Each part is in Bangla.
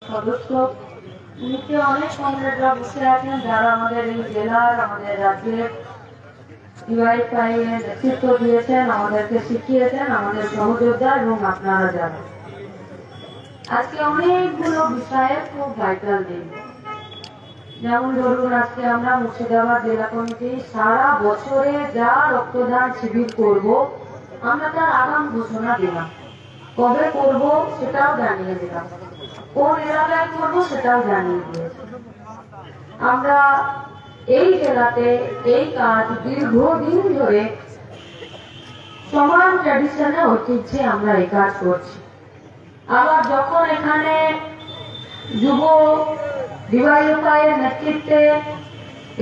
সদস্য নিচে অনেক কমরেডরা বসে আছেন, যারা আমাদের এই জেলার, আমাদের রাজ্যের ডিওয়াইএফআই এর নেতৃত্ব দিয়েছেন, আমাদেরকে শিখিয়েছেন, আমাদের সহযোদ্ধা এবং আপনারা যারা। আজকে অনেকগুলো বিষয়ে খুব ভাইটাল দিন। যেমন ধরুন, আজকে আমরা মুর্শিদাবাদ জেলা কমিটি সারা বছরে যা রক্তদান শিবির করব, আমরা তার আগাম ঘোষণা দিলাম। কবে করব সেটাও জানিয়ে দিলাম, কোন এলাকায় করবো সেটাও জানিয়ে দিয়েছি। আমরা এই জেলাতে এই কাজ দীর্ঘদিন ধরে সমান ট্র্যাডিশনে ঐতিহ্যে আমরা এই কাজ করছি। আবার যখন এখানে যুব ডিওয়াইএফআই এর নেতৃত্বে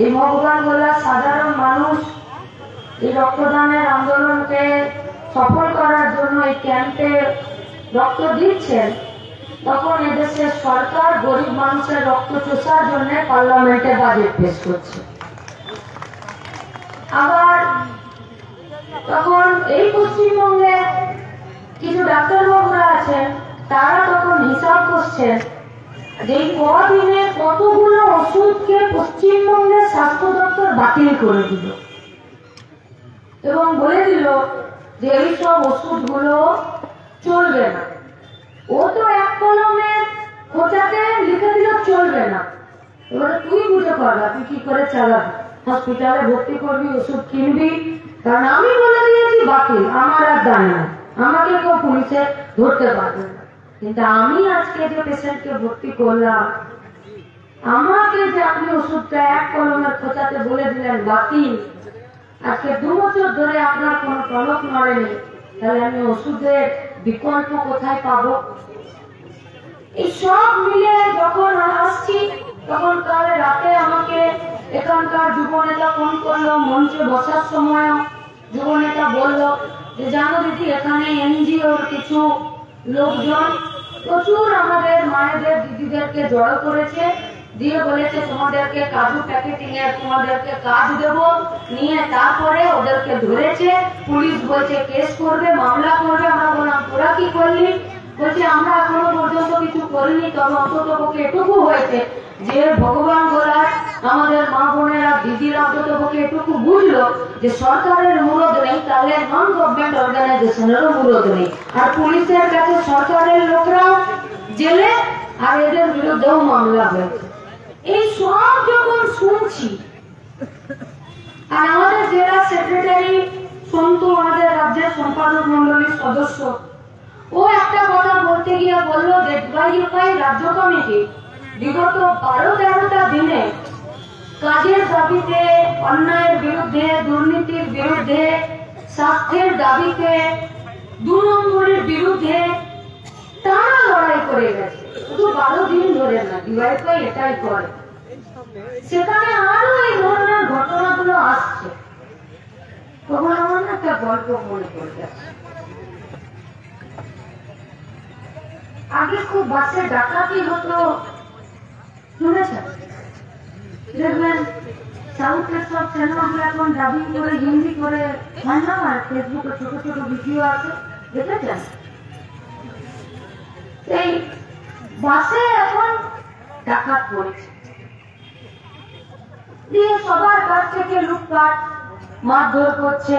এই ভগবান গোলার সাধারণ মানুষ এই রক্তদানের আন্দোলনকে সফল করার জন্য এই ক্যাম্পে রক্ত দিচ্ছেন, তখন এদেশের সরকার গরিব মানুষের রক্ত চোষার জন্য পার্লামেন্টে বাজেট পেশ করছে। আবার তখন এই পশ্চিমবঙ্গে কিছু ডাক্তারবাবুরা আছেন, তারা তখন হিসাব করছেন যে কদিনে কতগুলো ওষুধকে পশ্চিমবঙ্গের স্বাস্থ্য দপ্তর বাতিল করে দিল এবং বলে দিল যে এইসব ওষুধগুলো চলবে না। ও তো এক কলমের খোঁচাতে লিখে দিল চলবে না, এবারে তুই বুঝে পারবা তুই কি করে চালাবি, হসপিটালে ভর্তি করবি, ওষুধ কিনবি, কারণ আমি বলে দিয়েছি বাতিল, আমার আর দায় না, আমাকে কেউ পুলিশে ধরতে পারবে না। কিন্তু আমি আজকে যে পেশেন্টকে ভর্তি করলাম, আমাকে যে আপনি ওষুধটা এক কলমের খোঁচাতে বলে দিলেন বাতিল, আজকে 2 বছর ধরে আপনার কোনো টনক নড়েনি, তাহলে আমি ওষুধের বিকল্প কোথায় পাবো? এই সব মিলে যখন আসছি, তখন কাল রাতে আমাকে এখানকার যুবনেতা ফোন করলো। মঞ্চে বসার সময় যুবনেতা বলল যে জানো দিদি, এখানে এনজিওর কিছু লোকজন প্রচুর আমাদের মায়েদের দিদিদেরকে জড়ো করেছে, দিয়ে বলেছে তোমাদেরকে কাজু প্যাকেটিং এর তোমাদেরকে কাজ দেব, নিয়ে তারপরে ওদেরকে ধরেছে, পুলিশ বলছে কেস করবে, মামলা করবে। আমরা বললাম তোরা কি করলি? বলছে আমরা এখনো পর্যন্ত কিছু করিনি, তবে অন্তত পক্ষে এটুকু হয়েছে যে ভগবান গোলার আমাদের মা বোনেরা দিদিরা অন্তত পক্ষে এটুকু বুঝলো যে সরকারের মুরদ নেই, তাহলে নন গভর্নমেন্ট অর্গানাইজেশনেরও মুরদ নেই, আর পুলিশের কাছে সরকারের লোকরাও জেলে, আর এদের বিরুদ্ধেও মামলা হয়েছে। এই সব যখন শুনছি, আর আমাদের জেলা সেক্রেটারি সন্তু, আমাদের রাজ্যের সম্পাদক মন্ডলীর সদস্য, ও একটা কথা বলতে গিয়ে বললো যে ডিওয়াইএফআই রাজ্য কমিটি বিগত 12-13টা দিনে কাজের দাবিতে, অন্যায়ের বিরুদ্ধে, দুর্নীতির বিরুদ্ধে, স্বাস্থ্যের দাবিতে, 2 নম্বরের বিরুদ্ধে টানা লড়াই করে গেছে। শুধু 12 দিন ধরে না, ডিওয়াইএফআই এটাই করে। সেখানে আরো এই ধরনের ঘটনাগুলো আসছে, তখন আমার না একটা গল্প মনে পড়ে যাচ্ছে। আগে খুব বাসে ডাকাতি হতো, শুনেছেন? দেখবেন সাউথের সব চ্যানেলগুলো এখন ডাবিং করে হিন্দি করে হয় না, আর ফেসবুকে ছোট ছোট ভিডিও আছে, দেখেছেন? এই বাসে এখন ডাকাত পড়েছে, দিয়ে সবার কাছ থেকে লুটপাট মারধর করছে,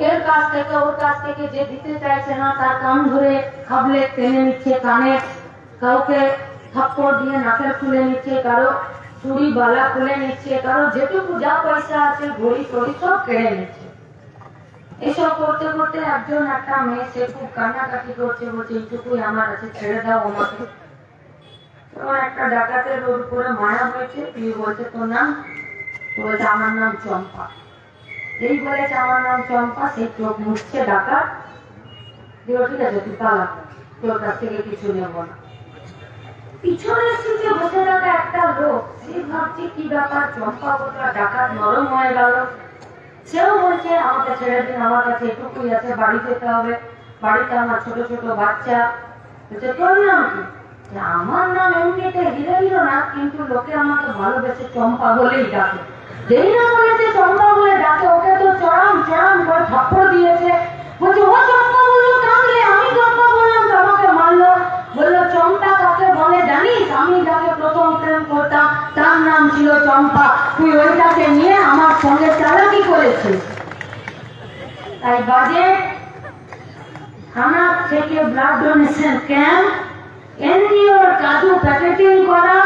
এর কাছ থেকে ওর কাছ থেকে যে দিতে চাইছে না তার কান ধরে খাবলে টেনে নিচ্ছে, কানে কাউকে থাপ্পড় দিয়ে নাকের খুলে নিচ্ছে, কারো চুড়ি বালা খুলে নিচ্ছে, কারো যেটুকু যা পয়সা আছে ঘড়ি টড়ি সব কেড়ে নিচ্ছে। এসব করতে করতে একজন একটা মেয়ে, সে খুব কান্নাকাটি করছে, বলছে এইটুকুই আমার আছে, ছেড়ে দাও আমাকে। তখন একটা ডাকাতের ওর উপরে মায়া হয়েছে, তুই বলছে তোর নাম? বলছে আমার নাম চম্পা। এই বলেছে আমার নাম চম্পা, সেই চোখ মুছছে ডাকাত, দিয়ে ঠিক আছে তুই পালা, তোর কাছ থেকে কিছু নেব না। পিছনে সিটে বসে থাকা একটা লোক, সে ভাবছে কি ব্যাপার, চম্পা কোথা, ডাকাত নরম হয়ে গেল। সেও বলছে আমাকে ছেড়ে দিন, আমার কাছে এটুকুই আছে, বাড়ি যেতে হবে, বাড়িতে আমার ছোট ছোট বাচ্চা। বলছে তোর নাম কি? আমার নাম এমনিতে হিরে হিরো না, কিন্তু লোকে আমাকে ভালোবেসে চম্পা বলেই ডাকে। যেই না বলেছে চম্পা বলে ডাকে, ওকে তো চড়াম চড়াম করে থাপ্পড় দিয়েছে। বলছে ও চম্পা বললো কাঁদলে, আমি চম্পা বললাম তো আমাকে মারলো। বললো চম্পা নাম ছিল চম্পা, তুই ওইটাকে নিয়ে আমার সঙ্গে চালাকি করেছিস। তাই বাজেট, থানা থেকে ব্লাড ডোনেশন ক্যাম্প, এনজিওর কাজু প্যাকেটিং করা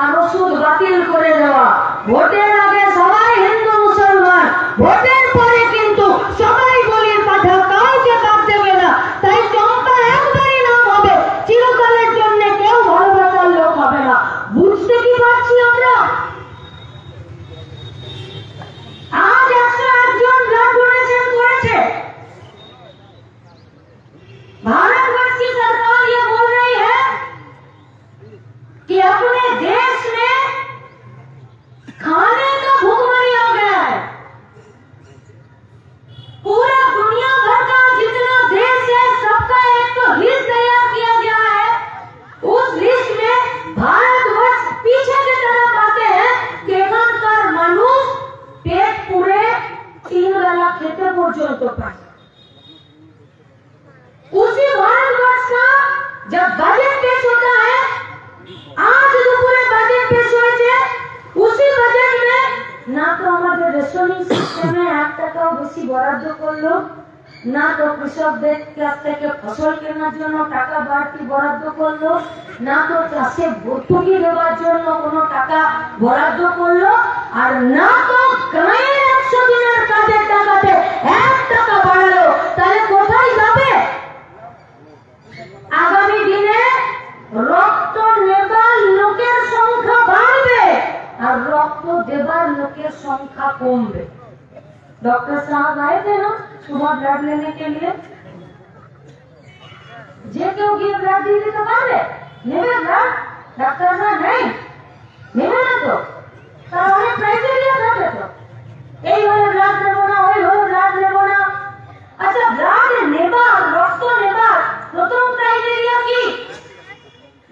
আর ওষুধ বাতিল করে দেওয়া। ভোটের আগে সবাই হিন্দু মুসলমান, ভোটের পরে কিন্তু সবাই বলির পাঠা, কাউকে বাদ দেবে না। তাই চম্পা একবারই নাম হবে, চিরকালের জন্য কেউ ভালোবাসার লোক হবে না। বুঝতে কি পারছি আমরা? আজ 101 জন ব্লাড डोनेशन করেছে। भारतवर्ष की सरकार ये बोल रही है कि अपने देश में खाने का भूखमरी हो गया है। पूरा दुनिया भर का जितना देश है सबका एक तो लिस्ट तैयार किया गया है। उस लिस्ट में भारतवर्ष पीछे की तरफ आते हैं कि एखानकार मानुष पेट पूरे 3 বেলা খেতে পর্যন্ত পায়। उसी भारतवर्ष का जब बजट पेश होता है, आज दोपहर बजट पेश হয়েছে, उसी बजट में ना तो আমাদের রেশনিং সিস্টেমে 1 টাকাও বেশি বরাদ্দ করলো, না তো কৃষকদের কাছ থেকে ফসল কেনার জন্য টাকা বাড়তি বরাদ্দ করলো, না তো চাষে ভর্তুকি দেওয়ার জন্য কোনো টাকা বরাদ্দ করলো, আর না তো গ্রামের 100 দিনের কাজের টাকাতে 1 টাকা বাড়ালো। তাহলে কোথায় যাবে? আগামী দিনে রক্ত নেবার লোকের সংখ্যা বাড়বে আর রক্ত দেবার লোকের সংখ্যা কমবে। डॉक्टर साहब आए थे ना सुबह ब्लड लेने के लिए, जे क्यों गए ब्लड दीदी तो पावे नेबे ब्लड डॉक्टर ना नहीं नेबे ना तो তাহলে ক্রাইটেরিয়া থাকে তো এই হলো ব্লাড নেব না, ওই হলো ব্লাড নেব না। আচ্ছা ব্লাড নেবা, রক্ত নেবা প্রথম ক্রাইটেরিয়া কি?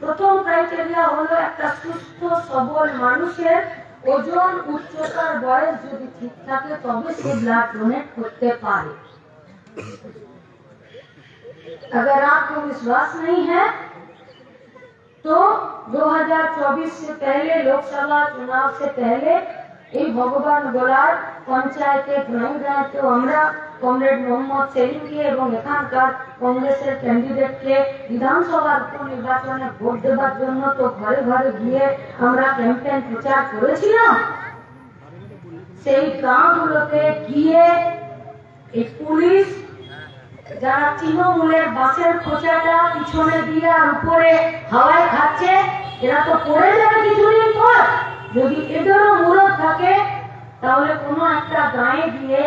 প্রথম ক্রাইটেরিয়া হলো একটা সুস্থ সবল মানুষের ওজন, উচ্চতার, বয়স যদি ঠিক থাকে তবে সে ब्लड डोनेट করতে পারে। अगर आपको विश्वास नहीं है तो 2024 से पहले, लोकसभा चुनाव से पहले এই ভগবান গোলার পঞ্চায়েতে গ্রাম দায়িত্ব আমরা কমরেড মোহাম্মদ সেলিমকে এবং এখানকার কংগ্রেসের ক্যান্ডিডেটকে বিধানসভার উপনির্বাচনে ভোট দেওয়ার জন্য তো ঘরে ঘরে গিয়ে আমরা ক্যাম্পেইন প্রচার করেছিলাম। সেই গ্রামগুলোতে গিয়ে এই পুলিশ যারা তৃণমূলের বাসের খোঁচাটা পিছনে দিয়ে আর উপরে হাওয়ায় খাচ্ছে, এরা তো পড়ে যাবে কিছুদিন পর। যদি এদেরও মূলত থাকে তাহলে কোনো একটা গায়ে গিয়ে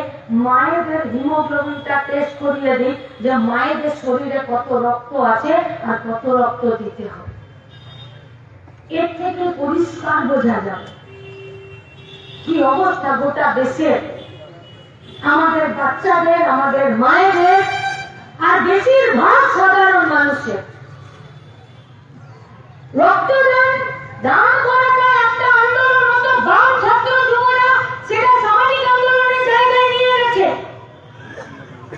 মায়েদের হিমোগ্লোবিনটা টেস্ট করিয়ে দিই যে মায়েদের শরীরে কত রক্ত আছে আর কত রক্ত দিতে হবে। এর থেকে পরিষ্কার বোঝা যাবে কি অবস্থা গোটা দেশের, আমাদের বাচ্চাদের, আমাদের মায়েদের আর বেশিরভাগ সাধারণ মানুষের। রক্তদান দান করাটা একটা আন্দোলন হতো, বাম ছাত্র যুবরা সেটা সামাজিক আন্দোলনের জায়গায় নিয়ে গেছে।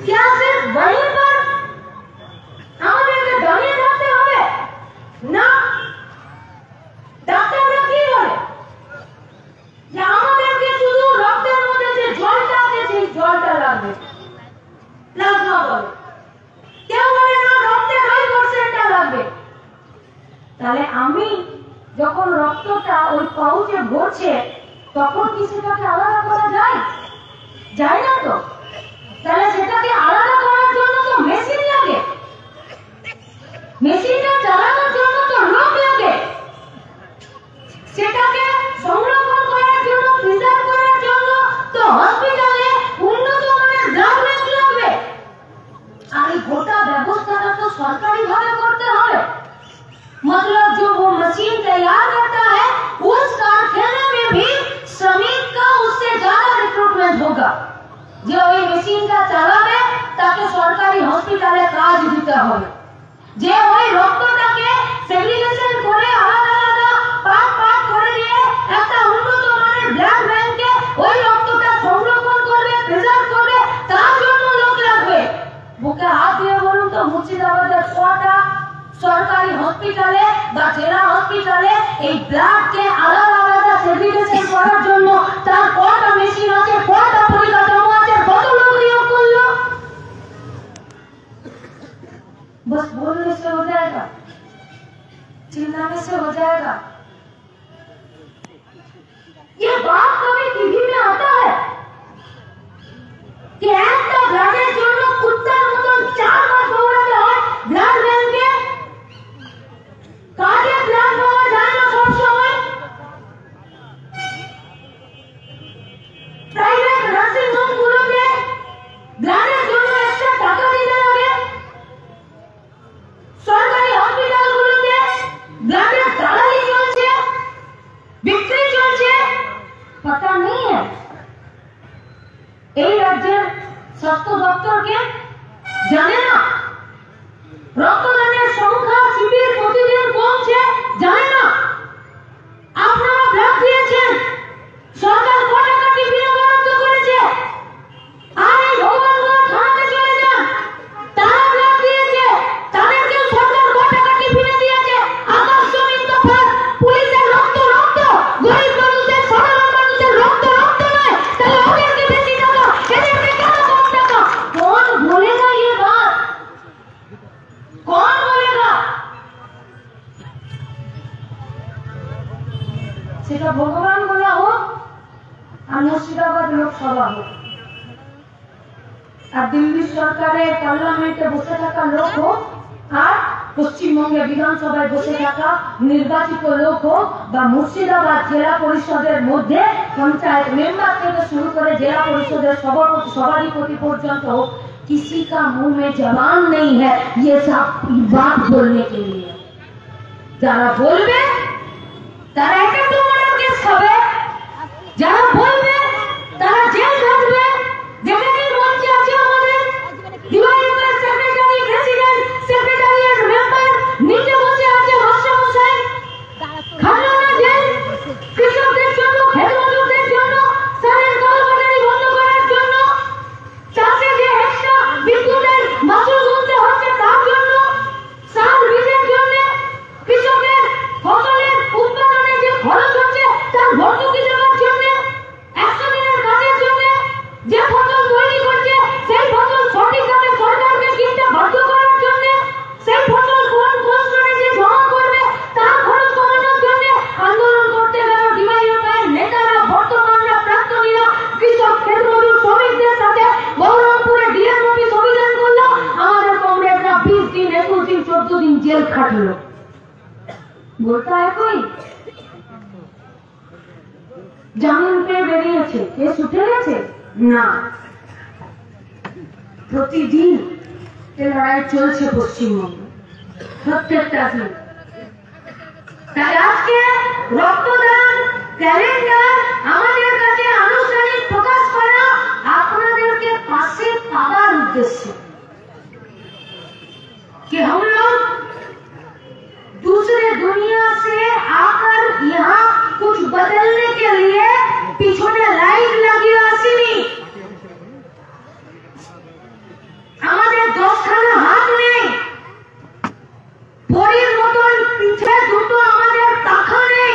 क्या सिर्फ वहीं पर আমাদেরকে দাঁড়িয়ে থাকতে হবে? না, ডাক্তাররা কি বলে যে আমাদেরকে শুধু রক্তের মধ্যে যে জলটা আছে সেই জলটা লাগবে, প্লাজমা বলে। কেউ বলে না রক্তের 5%টা লাগবে। তাহলে আমি যখন রক্তটা ওই পাউচে ভরছে তখন কি সেটাকে আলাদা করা যায়? যায় না তো। তাহলে সেটাকে আলাদা করার জন্য তো মেশিন লাগে, মেশিনটা চালানোর জন্য তো লোক লাগে, সেটাকে সংরক্ষণ করার জন্য, প্রিজার্ভ করার জন্য তো হসপিটালে উন্নত মানের ব্লাড ব্যাংক লাগবে। আর এই গোটা ব্যবস্থাটা তো সরকারি ভাবে করতে হবে। मतलब जो वो मशीन तैयार करता है उस कारखाने में भी श्रमिक का उससे ज्यादा रिक्रूटमेंट होगा। जो ये मशीन का চালাবে তাকে সরকারি হসপিটালে কাজ দিতে হবে। যে ওই রক্তটাকে সেগ্রিগেশন করে আলাদা আলাদা পার্ট করে দিয়ে একটা উন্নত মানের ব্লাড ব্যাংকে ওই রক্তটা সংরক্ষণ করবে, প্রিজার্ভ করবে, তার জন্য লোক লাগবে। বুকে হাত দিয়ে বলুন তো মুর্শিদাবাদের কটা সরকারি হসপিটালে বা জেলা হসপিটালে এই ব্লাড কে আলাদা আলাদা সেগ্রিগেশন করার জন্য তার কটা মেশিন আছে, কটা পরিকাঠামো আছে, কত লোক নিয়োগ করলো? बस बोलने से हो जाएगा, चिल्लाने से हो जाएगा? ये बात कभी टीवी में आता है कि একটা ব্লাডের জন্য কুত্তার মতন 4 বার দৌড়াতে হয় ব্লাড ব্যাংকে? কাজে ব্লাড পাওয়া যায় না সব সময়? প্রাইভেট নার্সিং হোম গুলোতে ব্লাডের জন্য এক্সট্রা টাকা দিতে লাগে। সরকারি হসপিটাল গুলোতে ব্লাডের দালালি চলছে, বিক্রি চলছে, पता नहीं है। এই রাজ্যের স্বাস্থ্য দপ্তরকে জানে না? রক্তদানের সংখ্যা শিবির প্রতিদিন কমছে, জানে না? আপনারা ব্লাড দিয়েছেন, সরকার কত টাকা টিফিনে বরাদ্দ করেছে, আর এই ভগবানগোলা থানাতে চলে যান, তারা ব্লাড দিয়েছে, তাদেরকে সরকার কত টাকা টিফিনে দিয়েছে। আকাশ জমিন তফাৎ, পুলিশের রক্ত রক্ত, গরিব মানুষের সাধারণ মানুষের রক্ত রক্ত নয়, তাহলে ওদেরকে বেশি টাকা, এদেরকে কেন কম টাকা? कौन बोलेगा ये बात? कौन बोलेगा? সেটা ভগবান বলা হোক আর মুর্শিদাবাদ লোকসভা হোক আর দিল্লি সরকারের পার্লামেন্টে বসে থাকা লোক হোক আর পশ্চিমবঙ্গে বিধানসভায় বসে থাকা নির্বাচিত লোক হোক বা মুর্শিদাবাদ জেলা পরিষদের মধ্যে পঞ্চায়েত মেম্বার থেকে শুরু করে জেলা পরিষদের সভাধিপতি পর্যন্ত হোক, किसी का मुंह में जबान नहीं है ये सब बात बोलने के लिए। যারা বলবে তারা একটা টুমাটার কেস খাবে, যারা বলবে তারা জেল কাটবে। যেখানে মঞ্চে আছে আমাদের DYFI secretary, president, secretariat member, নিচে বসে আছে মাস্টারমশাই, খালো না জেল কৃষকদের জন্য, খেত মজুরদের জন্য, সারের কলকাতারি বন্ধ করার জন্য, চাষে যে এক্সট্রা বিদ্যুতের মাসুল গুনতে হচ্ছে তার জন্য, সার বীজের জন্য, কৃষকের ফসলের উৎপাদনে যে খরচ হচ্ছে তার ভর্তুকি দেওয়ার জন্য, 100 দিনের কাজের জন্য, যে ফসল তৈরি করছে সেই ফসল সঠিক দামে সরকারকে কিনতে বাধ্য করার জন্য, সেই ফসল কোন কোস্টরে যে জমা করবে তার খরচ কমানোর জন্য আন্দোলন করতে গেল ডিওয়াইএফআই নেতারা, বর্তমানরা, প্রাক্তনীরা, কৃষক, ক্ষেত মজুর, শ্রমিকদের সাথে বহরমপুরে ডিএম অফিস অভিযান করলো। আমাদের কমরেডরা 20 দিন, 21 দিন, 14 দিন জেল খাটলো। বলতা है कोई? জামিন পেয়ে বেরিয়েছে, কেস উঠে গেছে না? প্রতিদিন এই লড়াই চলছে পশ্চিমবঙ্গে, প্রত্যেকটা দিন। তাই আজকে রক্তদান ক্যালেন্ডার আমাদের কাছে আনুষ্ঠানিক প্রকাশ করা আপনাদেরকে পাশে পাওয়ার উদ্দেশ্যে कि हम लोग दूसरे दुनिया से आकर यहाँ कुछ बदलने के लिए পিছনে লাইট লাগিয়ে আসেনি। আমাদের 10খানা হাত নেই, পরীর মতন পিঠে দুটো আমাদের পাখা নেই,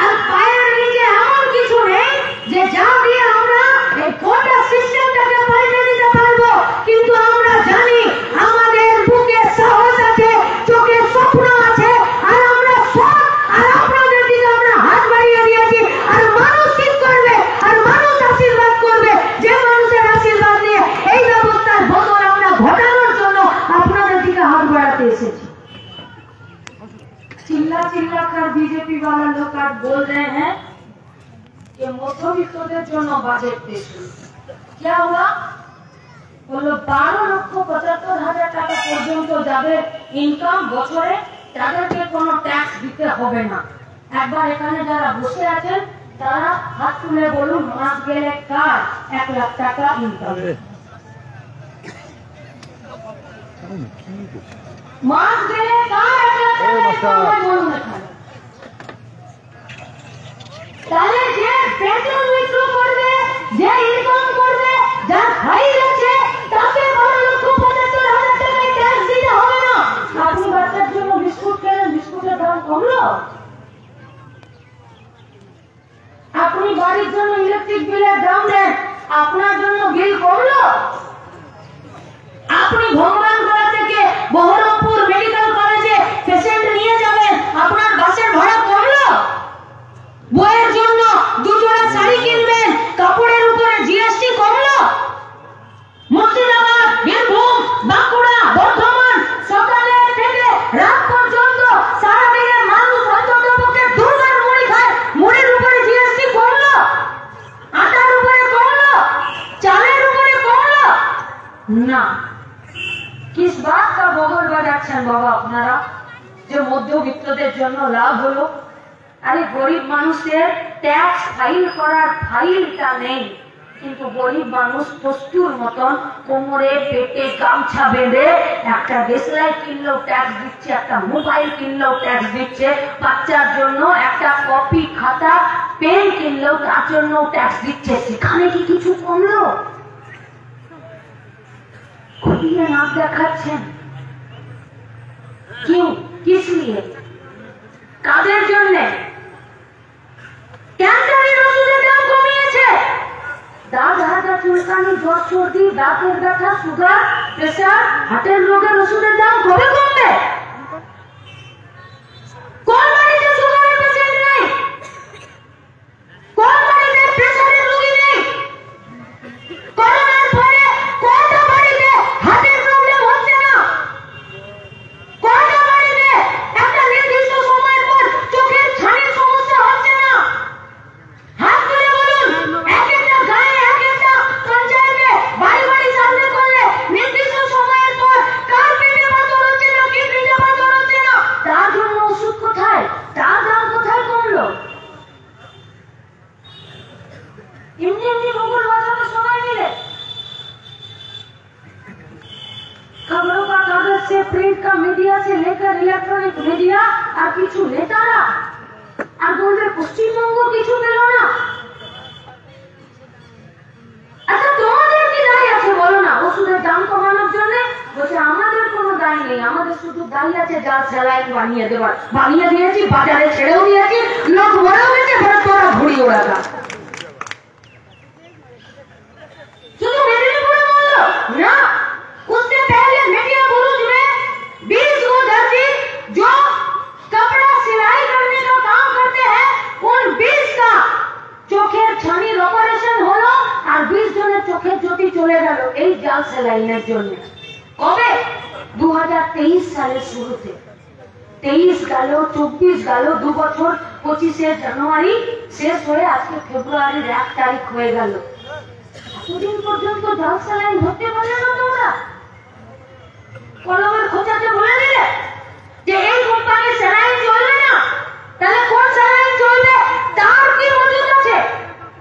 আর পায়ের নিচে এমন কিছু নেই যে যা দিয়ে আমরা এই গোটা সিস্টেমটাকে পাল্টে দিতে পারবো। কিন্তু আমরা জানি আমাদের বুকে সাহস আছে, চোখে স্বপ্ন আছে, আর আমরা সব আর আপনাদের দিকে আমরা হাত বাড়িয়ে দিয়েছি। আর মানুষ ঠিক করবে, আর মানুষ আশীর্বাদ করবে, যে মানুষের আশীর্বাদ নিয়ে এই ব্যবস্থার বদল আমরা ঘটানোর জন্য আপনাদের দিকে হাত বাড়াতে এসেছি। चिल्ला चिल्ला कर बीजेपी वाला लोग आज बोल रहे हैं कि মধ্যবিত্তদের জন্য বাজেট পেশ হলো। क्या हुआ? বললো 12,75,000 টাকা পর্যন্ত যাদের ইনকাম বছরে, তাদেরকে কোনো ট্যাক্স দিতে হবে না। একবার এখানে যারা বসে আছেন তারা হাত তুলে বলুন, মাস গেলে কার 1 লাখ টাকা ইনকাম? মাস গেলে কার 1 লাখ টাকা বলুন এখানে। তাহলে যে বেতন উইথড্র করবে, যে ইনকাম করবে, যার খাই আছে, তাকে 12,75,000 টাকা ট্যাক্স দিতে হবে না। আপনি বাচ্চার জন্য বিস্কুট কেনেন, বিস্কুটের দাম কমলো? আপনি বাড়ির জন্য ইলেকট্রিক বিলের দাম দেন, আপনার জন্য বিল কমলো? আপনি ভগবানগোলা থেকে বহরমপুর মেডিকেল কলেজে পেশেন্ট নিয়ে যাবেন, আপনার বাসের ভাড়া কমলো? বইয়ের জন্য 2 জোড়া শাড়ি কিনবেন, কাপড়ের উপরে জিএসটি কমলো? মুর্শিদাবাদ, বীরভূম, বাঁকুড়া, বর্ধমান সকালে থেকে রাত পর্যন্ত সারাদিনে মানুষ অন্ততপক্ষে 2 বার মুড়ি খায়, মুড়ির উপরে জিএসটি কমলো? আটার উপরে কমলো? চালের উপরে কমলো? না। किस बात का बगल বাজাচ্ছেন বাবা আপনারা যে মধ্যবিত্তদের জন্য লাভ হলো? আরে গরিব মানুষের ট্যাক্স ফাইল করার ফাইলটা নেই, কিন্তু গরিব মানুষ প্রস্তুর মতন কোমরে পেটে গামছা বেঁধে একটা দেশলাই কিনলেও ট্যাক্স দিচ্ছে, একটা মোবাইল কিনলেও ট্যাক্স দিচ্ছে, বাচ্চার জন্য একটা কপি খাতা পেন কিনলেও তার জন্য ট্যাক্স দিচ্ছে। সেখানে কি কিছু কমলো? খুঁটিয়ে নাক দেখাচ্ছেন। क्यों? किस लिए? কাদের জন্য? ক্যান্সারের ওষুধের দাম কমিয়েছে। দাঁত হাতা চুলকানি, জ্বর সর্দি, দাঁতের ব্যথা, সুগার, প্রেসার, হার্টের রোগের ওষুধের দাম কবে কমবে? কোন বাড়িতে সুগারের পেশেন্ট নেই? কোন বাড়িতে প্রেসারের রোগী নেই? করোনার পরে কোনটা বাড়িতে হার্টের প্রবলেম হচ্ছে না? কোনটা বাড়িতে একটা নির্দিষ্ট সময়ের পর চোখের ছানির সমস্যা হচ্ছে না? হাত তুলে বলুন, এক একটা গায়ে এক একটা পঞ্চায়েতে বাড়ি বাড়ি সামনে করলে নির্দিষ্ট সময়ের পর কার পেটে পাথর হচ্ছে না, কিডনিতে পাথর হচ্ছে না, তার জন্য ওষুধ কোথায়? তার দাম কোথায় কমলো? এমনি এমনি বগল বাজানো সময় মিলে खबरों का कागज से, प्रिंट का मीडिया से लेकर इलेक्ट्रॉनिक मीडिया और किछु नेतारा আর বলবে পশ্চিমবঙ্গ কিছু পেল না। আচ্ছা তোমাদের কি দায় আছে বলো না ওষুধের দাম কমানোর জন্য? বলছে আমাদের কোনো দায় নেই, আমাদের শুধু দায় আছে জাল স্যালাইন বানিয়ে দেওয়ার। বানিয়ে দিয়েছি, বাজারে ছেড়েও দিয়েছি, লোক মরেও গেছে, এবার তোরা ঘুরি ওরা। শুধু মেদিনীপুরে বললো না, उससे पहले मीडिया बुरुज में 20 वो दर्जी जो कपड़ा सिलाई करने का काम करते हैं, उन 20 का চোখের ছানির অপারেশন হলো আর 20 জনের চোখের জ্যোতি চলে গেল এই জাল সেলাইনের জন্য। কবে? 2023 সালের শুরুতে। 23 গেল, 24 গেল, 2 বছর, 25শে জানুয়ারি শেষ হয়ে আজকে ফেব্রুয়ারির 1 তারিখ হয়ে গেল। এতদিন পর্যন্ত জাল সেলাইন ধরতে পারলে না তোমরা? কলমের খোঁচাতে বলে দিলে যে এই কোম্পানির স্যালাইন চলবে না, তাহলে কোন স্যালাইন চলবে? তার কি মজুদ আছে?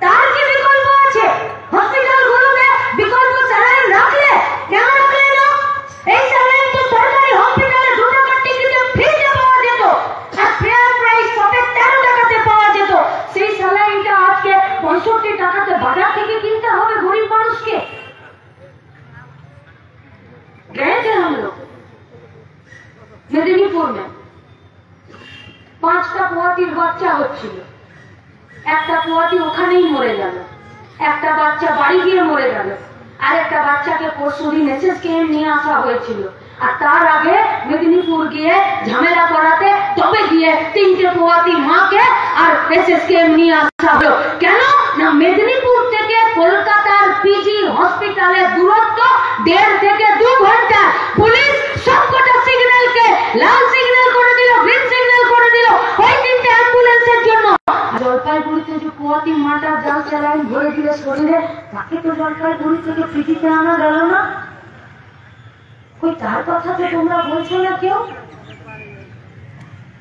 তার কি বিকল্প আছে? হসপিটালগুলোতে বিকল্প স্যালাইন রাখলে কেন রাখলে না? এই স্যালাইন তো সরকারি হসপিটালে 2 টাকার টিকিটে ফ্রিতে পাওয়া যেত, আর ফেয়ার প্রাইস সবে 13 টাকাতে পাওয়া যেত। সেই স্যালাইনটা আজকে 65 টাকাতে বাজার থেকে কিনতে হবে গরিব মানুষকে। गए थे हम लोग মেদিনীপুর में, 5টা পোয়াতির বাচ্চা হচ্ছিল, একটা পোয়াতি ওখানেই মরে গেল, একটা বাচ্চা বাড়ি গিয়ে মরে গেল, আর একটা বাচ্চাকে পরশুদিন এসএসকেএম নিয়ে আসা হয়েছিল। আর তার আগে মেদিনীপুর গিয়ে ঝামেলা করাতে তবে গিয়ে 3টে পোয়াতি মাকে আর এসএসকেএম নিয়ে আসা হলো। কেন না মেদিনীপুর থেকে কলকাতার পিজি হসপিটালের দূরত্ব 1.5 থেকে 2 ঘন্টা। পুলিশ সবকটা সিগন্যালকে লাল সিগন্যাল করে দিল, গ্রিন সিগন্যাল করে দিল ওই 3টে অ্যাম্বুলেন্সের জন্য। জলপাইগুড়িতে যে পোয়াতি মাটা জাল স্যালাইন ভরে দিলে শরীরে, তাকে তো জলপাইগুড়ি থেকে পিজিতে আনা গেল না। कोई तार কথা তো তোমরা বলছো না কেউ?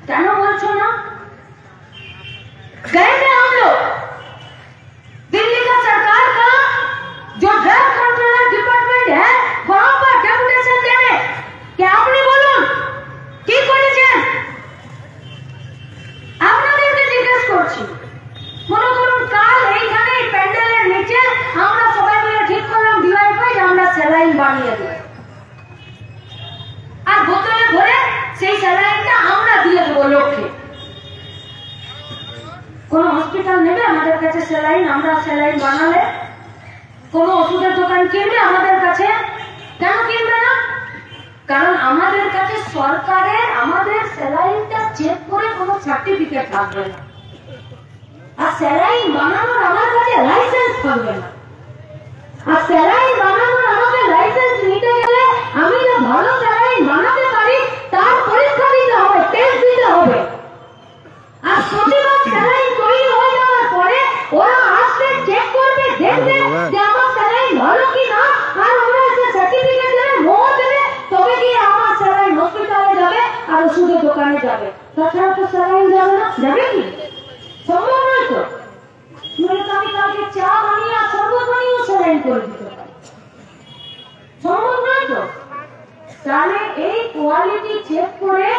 কেন বলছো না? गए थे हम लोग दिल्ली का सरकार का जो ड्रग कंट्रोलर डिपार्टमेंट है वहां पर डेपुटेशन देने। क्या আপনি বলুন কি করেছেন? আপনাদেরকে জিজ্ঞেস করছি। মনে করুন কাল এইখানে প্যান্ডেলের নিচে আমরা সবাই মিলে ঠিক করলাম ডিওয়াইফাই আমরা স্যালাইন বানিয়ে দেব, আর বোতলে ভরে সেই স্যালাইনটা আমরা দিয়ে দেবো লোককে। হসপিটাল নেবে আমাদের কাছে স্যালাইন? আমরা স্যালাইন বানালে কোনো ওষুধের দোকান কিনবে আমাদের কাছে? কেন কিনবে না? কারণ আমাদের কাছে সরকারের আমাদের স্যালাইনটা চেক করে কোনো সার্টিফিকেট থাকবে না, আর স্যালাইন বানানোর আমার কাছে লাইসেন্স থাকবে না। আর স্যালাইন বানানোর আমাকে লাইসেন্স নিতে গেলে আমি যে ভালো স্যালাইন বানাতে পারি তার পরীক্ষা দিতে হবে, টেস্ট দিতে হবে। আর প্রতিবার স্যালাইন তৈরি হয়ে যাওয়ার পরে ওরা আসবে, চেক করবে, দেখবে যে আমার স্যালাইন ভালো কি না, আর ওরা এসে সার্টিফিকেট দেবে, মোহর দেবে, তবে গিয়ে আমার স্যালাইন হসপিটালে যাবে আর ওষুধের দোকানে যাবে। তাছাড়া তো স্যালাইন যাবে না। যাবে কি? সম্ভব নয় তো। আমি কালকে চা বানিয়ে আর শরবত বানিয়েও স্যালাইন করে দিতে পারি, সম্ভব নয় তো। তাহলে এই क्वालिटी चेक करे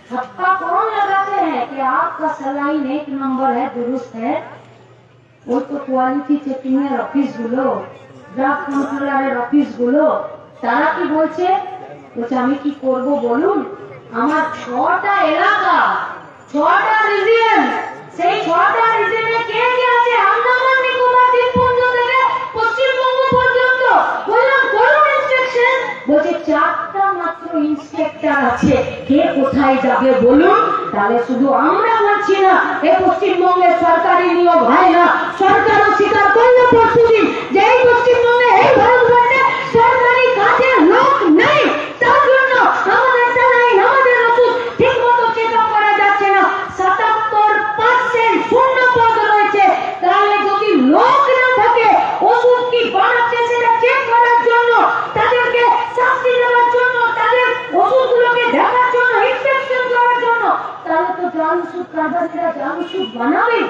छक्का कौन लगाते हैं कि आपका सलाइन 1 नंबर है, दुरुस्त है? वो तो क्वालिटी चेकिंग এর অফিস গুলো, ড্রাগ কন্ট্রোলারের অফিস গুলো। তারা কি বলছে? বলছে আমি কি করব বলুন, আমার 6টা এলাকা, 6টা রিজিয়ন, সেই 6টা রিজিয়নে কে কে আছে আন্দামান নিকোবর দ্বীপপুঞ্জ থেকে পশ্চিমবঙ্গ পর্যন্ত। বললাম করুন ইনস্ট্রাকশন। বলছে 4টা মাত্র ইন্সপেক্টর আছে, কে কোথায় যাবে বলুন? তাহলে শুধু আমরা বলছি না, এই পশ্চিমবঙ্গের সরকারি নিয়োগ হয় না, সরকারও স্বীকার করলো পরশুদিন যে এই পশ্চিমবঙ্গে, এই ভারতবর্ষে সরকারি কাজের লোক নেই। তার জন্য আমাদের স্যালাইন, আমাদের ওষুধ ঠিক মতো চেক আপ করা যাচ্ছে না। 77% শূন্য পদ রয়েছে। তাহলে যদি লোক না থাকে ওষুধ কি বানাচ্ছে সেটা চেক করার জন্য, তাদেরকে শাস্তি দেওয়ার জন্য, তাদের ওষুধগুলোকে দেখার জন্য, ইনস্পেকশন করার জন্য, তাহলে তো জাল ওষুধ কারবারিরা জাল ওষুধ বানাবে।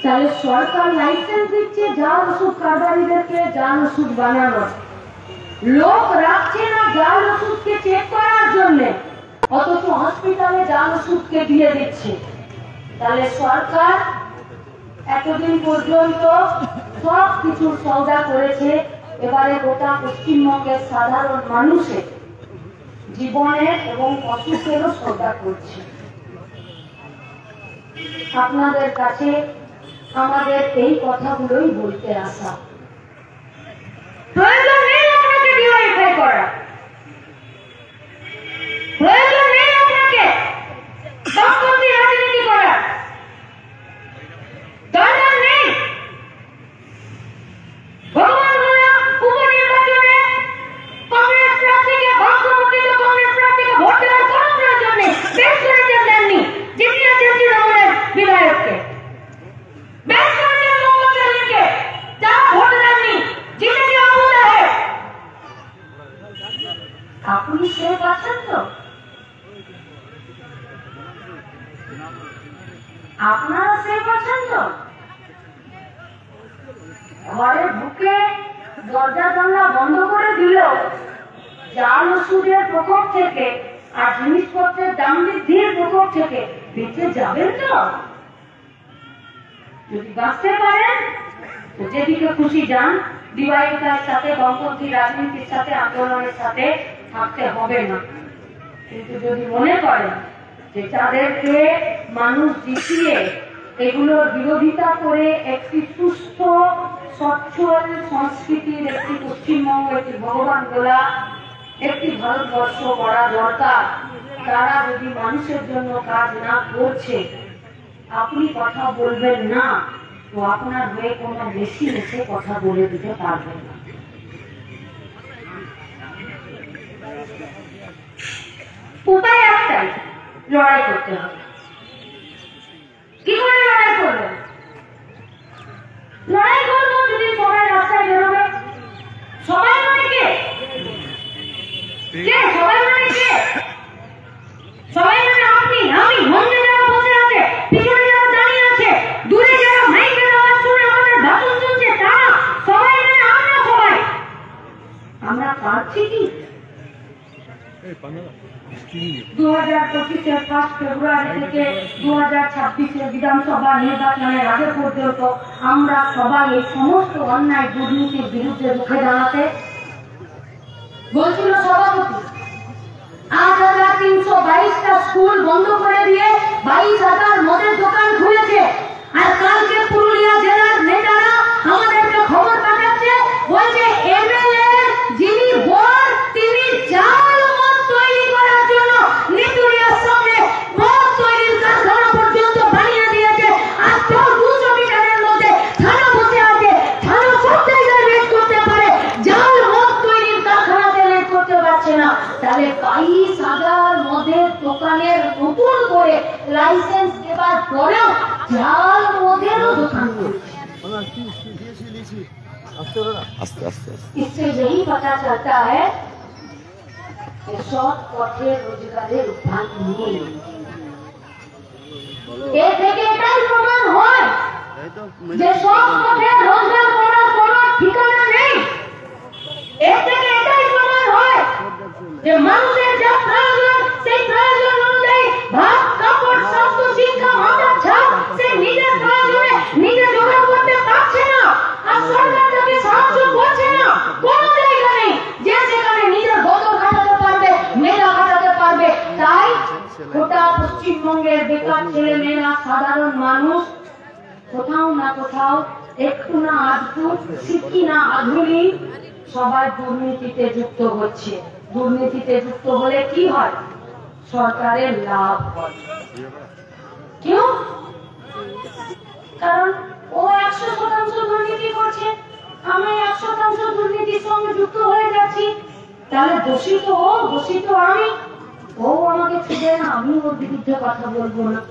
তাহলে সরকার লাইসেন্স দিচ্ছে জাল ওষুধ কারবারিদেরকে জাল ওষুধ বানানোর, লোক রাখছে না জাল ওষুধকে চেক করার জন্য, অথচ হসপিটালে জাল ওষুধকে দিয়ে দিচ্ছে। তাহলে সরকার এতদিন পর্যন্ত সব কিছুর সওদা করেছে, এবারে গোটা পশ্চিমবঙ্গের সাধারণ মানুষের জীবনের এবং পশুদেরও সওদা করছে। আপনাদের কাছে আমাদের এই কথাগুলোই বলতে আসা। প্রয়োজন নেই আপনাকে ডিওয়াইফাই করা, প্রয়োজন নেই আপনাকে দখলপন্থী রাজনীতি করা, দরকার নেই। ভগবান বলা উপনির্বাচনে কংগ্রেস প্রার্থীকে, বংশবর্ধিত কংগ্রেস প্রার্থীকে ভোট দেওয়ার কোনো প্রয়োজন নেই। বেশ করেছেন দেননি, জিতিয়েছেন তৃণমূলের বিধায়ককে, বেশ করেছেন মোহাম্মদ সেলিমকে, যারা ভোট দেননি জিতেছে অবদাহে। আপনি সে পাচ্ছেন তো? আপনারা সে পাচ্ছেন তো? ঘরে ঢুকে দরজা জানলা বন্ধ করে দিল জাল ওষুধের প্রকোপ থেকে আর জিনিসপত্রের দাম বৃদ্ধির প্রকোপ থেকে বেঁচে যাবেন তো? যদি বাঁচতে পারেন তো যেদিকে খুশি যান, ডিওয়াইফাইয়ের সাথে, বামপন্থী রাজনীতির সাথে, আন্দোলনের সাথে থাকতে হবে না। কিন্তু যদি মনে করেন যে যাদেরকে মানুষ জিতিয়ে এগুলোর বিরোধিতা করে একটি সুস্থ সচ্ছল সংস্কৃতির একটি পশ্চিমবঙ্গ, একটি ভগবান গোলা, একটি ভারতবর্ষ করা দরকার, তারা যদি মানুষের জন্য কাজ না করছে, আপনি কথা বলবেন না, তো আপনার হয়ে কোনো মেশিন এসে কথা বলে দিতে পারবে না। উপায় একটাই, লড়াই করতে হবে। কি করে লড়াই করবেন? লড়াই করবো যদি সবাই রাস্তায় বেরোবে। সবাই মানে কে? সবাই মানে কে? সবাই মানে আপনি, আমি, মঞ্চে যারা বসে আছে, পিছনে যারা দাঁড়িয়ে আছে, দূরে যারা মাইকের আওয়াজ শুনে আমাদের ভাষণ শুনছে, তারা সবাই মানে আমরা সবাই। আমরা পারছি কি? 2025-এর 1 ফেব্রুয়ারি থেকে 2026-এর বিধানসভা নির্বাচনের আগে পর্যন্ত আমরা সবাই এই সমস্ত অন্যায় দুর্নীতির বিরুদ্ধে রুখে দাঁড়াতে বলছিল সভাপতি। 8322টা 22টা স্কুল বন্ধ করে দিয়ে 22,000 মদের দোকান খুলেছে। আর কালকে পুরুলিয়া জেলার নেতারা আমাদেরকে খবর পাঠাচ্ছে, বলছে এমএলএ যিনি বর তিনি জাল মদ তৈরি করার জন্য নিতুরিয়ার সামনে মদ তৈরির কারখানা পর্যন্ত বানিয়ে দিয়েছে। আর তো 200 মিটারের মধ্যে থানা বসে আছে, থানা সব জায়গায় রেড করতে পারে, জাল মদ তৈরির কারখানাতে রেড করতে পারছে না। তাহলে 22,000 মদের দোকানের নতুন করে লাইসেন্স দেওয়ার পরেও জাল মদেরও দোকান করছে। इससे यही पता चलता है कि সৎ পথে রোজগারের উপায় নেই। এর থেকে এটাই প্রমাণ হয় যে সৎ পথে রোজগার করার কোনো ঠিকানা নেই। এর থেকে এটাই প্রমাণ হয় যে মানুষের যা প্রয়োজন সেই প্রয়োজন অনুযায়ী ভাত, কাপড়, স্বাস্থ্য, শিক্ষা, মাথার ছাদ সে নিজের প্রয়োজনে নিজে জোগাড় করতে পারছে না। আর সরকার তাকে সাহায্য করছে না। কোন জায়গা নেই যে সেখানে নিজের বদল খাটাতে পারবে, মেলা খাটাতে পারবে। তাই গোটা পশ্চিমবঙ্গের বেকার ছেলে মেয়েরা, সাধারণ মানুষ কোথাও না কোথাও একটু না আধটু, শিক্ষি না আধুনিক, সবাই দুর্নীতিতে যুক্ত হচ্ছে। দুর্নীতিতে যুক্ত হলে কি হয়? সরকারের লাভ হয়। কেউ কারণ ও 100% দুর্নীতি করছে, আমি 100% দুর্নীতির সঙ্গে যুক্ত হয়ে যাচ্ছি, তাহলে দোষিত ও, দোষিত আমি। ও আমাকে ছেড়ে না, আমি ওর বিরুদ্ধে কথা বলবো না।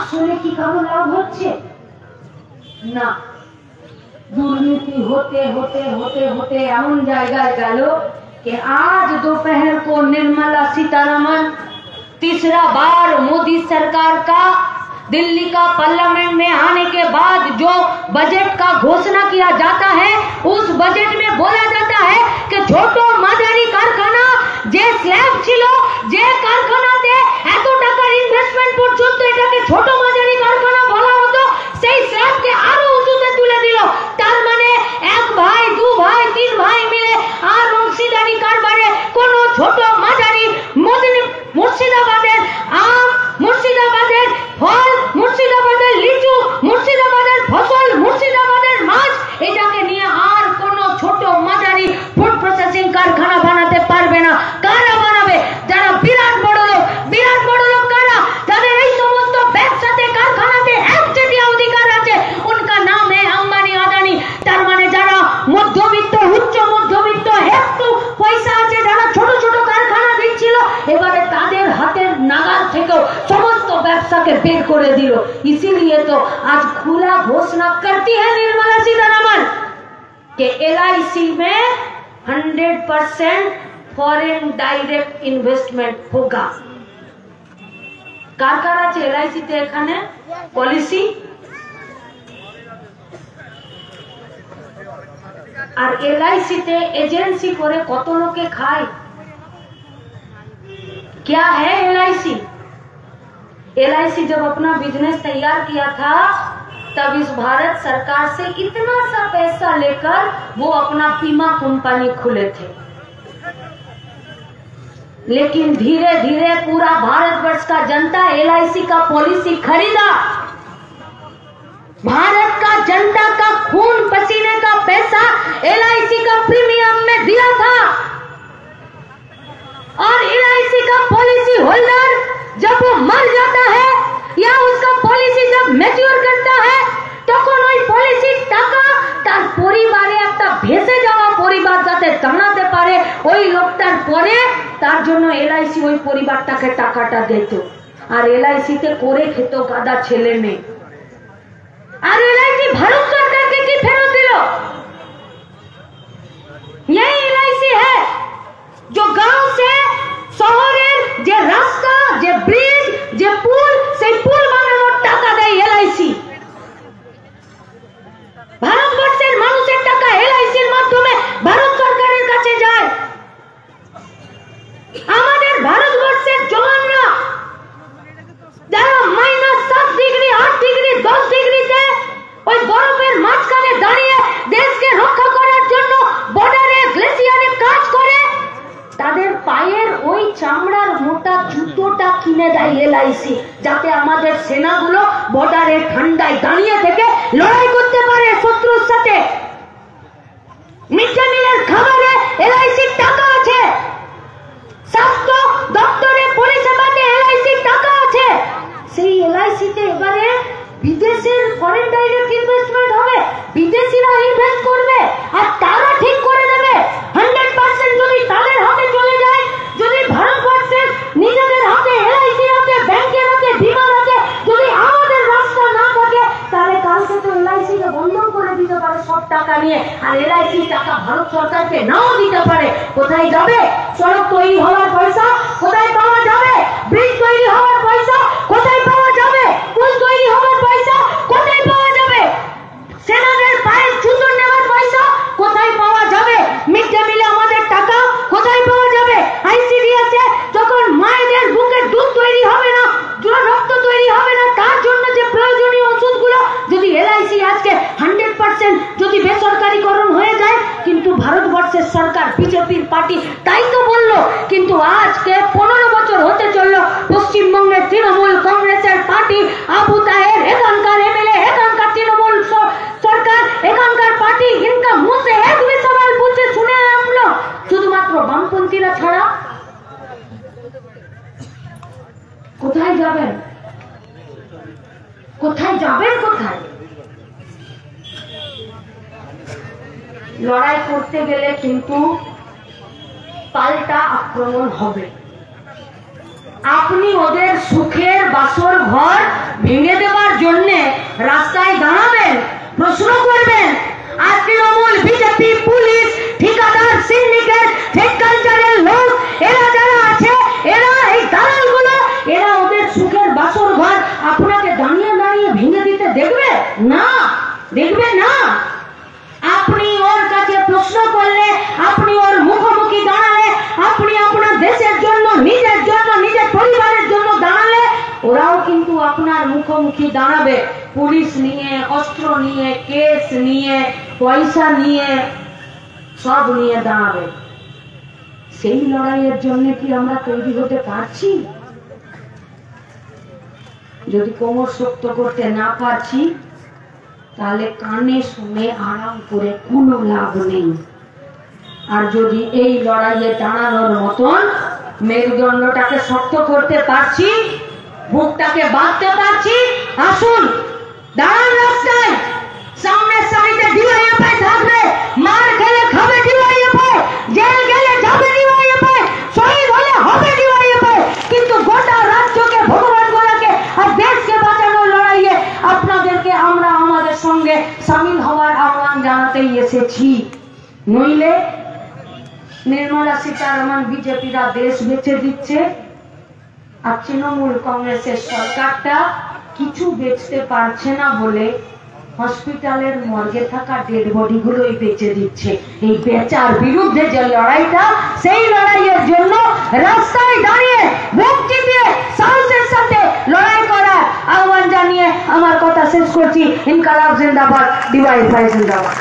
আসলে কি কারো লাভ হচ্ছে না? दुर्नीति होते होते होते होते एमन जायगाय गेलो कि आज दोपहर को निर्मला सीतारमण तीसरा बार मोदी सरकार का दिल्ली का पार्लियामेंट में आने के बाद जो बजट का घोषणा किया जाता है, उस बजट में बोला जाता है कि छोटो माझारी कारखाना जे स्लैब छिलो, जे कारखानाते एत टाकार इनभेस्टमेंट पर्यन्त एटाके छोटो माझारी कारखाना बला हतो, सेई स्लैबके आरो उঁচুতে তুলে দিল। তার মানে এক ভাই, দু ভাই, তিন ভাই মিলে আর অংশীদারি কারবারে কোনো ছোট মাঝারি মুর্শিদাবাদের আম, মুর্শিদাবাদের ফল, মুর্শিদাবাদের লিচু, মুর্শিদাবাদের ফসল, মুর্শিদাবাদের মাছ, এটাকে নিয়ে আর কোনো ছোট মাঝারি ফুড প্রসেসিং কারখানা বানাতে পারবে না। কারা বানাবে? যারা বিরাট বড় লোক কারা? তাদের এই সমস্ত ব্যবসাতে, কারখানাতে একচেটিয়া অধিকার আছে। উনকা নাম है আম্বানি, আদানি। তার মানে যারা মধ্যবিত্ত, উচ্চ মধ্যবিত্ত, একটু পয়সা আছে, যারা ছোট ছোট কারখানা দিচ্ছিল, এবারে তাদের হাতের নাগাল থেকেও সমস্ত ব্যবসাকে বের করে দিল। इसीलिए तो आज खुला घोषणा करती है निर्मला सीतारमण कि LIC में 100% फॉरेन डायरेक्ट इन्वेस्टमेंट होगा। কার কার আছে LIC তে এখানে পলিসি? আর LIC তে एजेंसी করে কত লোকে খায়? क्या है LIC? LIC जब अपना बिजनेस तैयार किया था, तब इस भारत सरकार से इतना सा पैसा लेकर वो अपना बीमा कंपनी खुले थे। लेकिन धीरे धीरे पूरा भारतवर्ष का जनता LIC का पॉलिसी खरीदा। भारत का जनता का खून पसीने का पैसा LIC का प्रीमियम में दिया था। और LIC का पॉलिसी होल्डर जब वो मर जाता है या उसका पॉलिसी जब मैच्योर करता है, তখন ওই পলিসির টাকা তার পরিবারে একটা ভেসে যাওয়া পরিবার যাতে টানাতে পারে, ওই লোকটার পরে তার জন্য LIC ওই পরিবারটাকে টাকাটা দিত। আর LIC তে করে খেত গাদা ছেলে মেয়ে। আর LIC ভারত সরকারকে কি ফেরত দিল? यही LIC है जो गांव से শহরের যে রাস্তা, যে ব্রিজ, যে পুল, সেই পুল বানানোর টাকা দেয় LIC। ভারতবর্ষের মানুষের টাকা LICর মাধ্যমে ভারত সরকারের কাছে যায়। আমাদের ভারতবর্ষের জওয়ানরা যারা -7 ডিগ্রি, 8 ডিগ্রি, 10 ডিগ্রিতে ওই বরফের মাঝখানে দাঁড়িয়ে দেশকে রক্ষা করার জন্য বর্ডারে, গ্লেসিয়ারে কাজ করে, তাদের পায়ের ওই চামড়ার মোটা জুতোটা কিনে দেয় এলআইসি, যাতে আমাদের সেনাগুলো বর্ডারে ঠান্ডায় দাঁড়িয়ে থেকে লড়াই করতে পারে শত্রুর সাথে। মিড ডে মিলের খাবারে এলআইসির টাকা আছে, স্বাস্থ্য দপ্তরে পরিষেবাতে এলআইসির টাকা আছে। সেই এলআইসিতে এবারে বিদেশের ফরেন ডাইরেক্ট ইনভেস্টমেন্ট হবে, বিদেশিরা ইনভেস্ট করবে আর তারা ঠিক করে দেবে। 100% যদি তাদের হাতে চলে যায়, যদি ভারতবর্ষের নিজেদের হাতে, এলআইসির হাতে, ব্যাংকের হাতে, বিমার হাতে যদি আমাদের রাস্তা না থাকে, তাহলে কালকে তো এলআইসিকে বন্ধ করে দিতে পারে সব টাকা নিয়ে, আর এলআইসি টাকা ভারত সরকারকে নাও দিতে পারে। কোথায় যাবে সড়ক তৈরি হওয়ার পয়সা? কোথায় পাওয়া যাবে ব্রিজ তৈরি হওয়ার পয়সা? কোথায় পাওয়া যাবে পুল তৈরি হওয়ার পয়সা? কোথায় পাওয়া যাবে সেনাদের পায়ের জুতো নেওয়ার পয়সা? কোথায় পাওয়া যাবে মিড ডে মিলে আমাদের টাকা? কোথায় পাওয়া যাবে আইসিডিএসে যখন মায়েদের বুকের দুধ তৈরি হবে না, রক্ত তৈরি হবে না, তার জন্য যে প্রয়োজনীয় ওষুধগুলো যদি এলআইসি আজকে 100% যদি বেসরকারিকরণ হয়ে যায়, কিন্তু ভারতবর্ষের সরকার বিজেপির পার্টি তাই তো বললো, কিন্তু আজকে 15 বছর হতে চললো পশ্চিমবঙ্গের তৃণমূল কংগ্রেসের পার্টি, আবু তাহের এখানকার এমএলএ, এখানকার তৃণমূল সরকার, এখানকার পার্টি, ইনকা মুंह से एक भी सवाल पूछे सुने हैं हम लोग? শুধুমাত্র বামপন্থীরা ছাড়া। কোথায় যাবেন? কোথায় যাবেন? কোথায়? লড়াই করতে গেলে কিন্তু পাল্টা আক্রমণ হবে। আপনি ওদের সুখের বাসর ঘর ভেঙে দেওয়ার জন্য রাস্তায় দাঁড়াবেন, প্রশ্ন করবেন, আর তৃণমূল, বিজেপি, পুলিশ, ঠিকাদার, সিন্ডিকেট, ঠেক কালচারের লোক, এরা যারা আছে, এরা এই দালালগুলো, এরা ওদের সুখের বাসর ঘর আপনাকে দাঁড়িয়ে দাঁড়িয়ে ভেঙে দিতে দেখবে না, দেখবে না। আপনি ওর কাছে প্রশ্ন করলে, আপনি ওর মুখোমুখি দাঁড়ালে, আপনি আপনার দেশের জন্য, নিজের জন্য, নিজের পরিবারের জন্য দাঁড়ালে, ওরাও কিন্তু আপনার মুখোমুখি দাঁড়াবে। পুলিশ নিয়ে, অস্ত্র নিয়ে, কেস নিয়ে, পয়সা নিয়ে, সব নিয়ে দাঁড়াবে। সেই লড়াইয়ের জন্য কি আমরা তৈরি হতে পারছি? যদি কোমর শক্ত করতে না পারছি, তাহলে কানে শুনে আরাম করে কোনো লাভ নেই। আর যদি এই লড়াইয়ে দাঁড়ানোর মতন মেরুদণ্ডটাকে শক্ত করতে পারছি, বুকটাকে বাঁধতে পারছি, আসুন দাঁড়ান রাস্তায়। সামনের সারিতে ডিওয়াইএফআই থাকবে, মার খেলে খাবে ডিওয়াইএফআই, জেল গেলে যাবে ডিওয়াইএফআই, শহীদ হলে হবে ডিওয়াইএফআই, কিন্তু গোটা রাজ্যকে, ভগবান গোলাকে আর দেশকে বাঁচানোর লড়াইয়ে আপনাদেরকে আমরা আমাদের সঙ্গে সামিল হওয়ার আহ্বান জানাতেই এসেছি। নইলে নির্মলা সীতারমন বিজেপিরা দেশ বেঁচে দিচ্ছে, আর তৃণমূল কংগ্রেসের সরকারটা কিছু বেচতে পারছে না বলে হসপিটালের মর্গে থাকা ডেড বডি গুলোই বেঁচে দিচ্ছে। এই বেচার বিরুদ্ধে যে লড়াইটা, সেই লড়াইয়ের জন্য রাস্তায় দাঁড়িয়ে বুক চিপিয়ে সাহসের সাথে লড়াই করার আহ্বান জানিয়ে আমার কথা শেষ করছি। ইনকালাব জিন্দাবাদ, ডিওয়াইএফআই জিন্দাবাদ।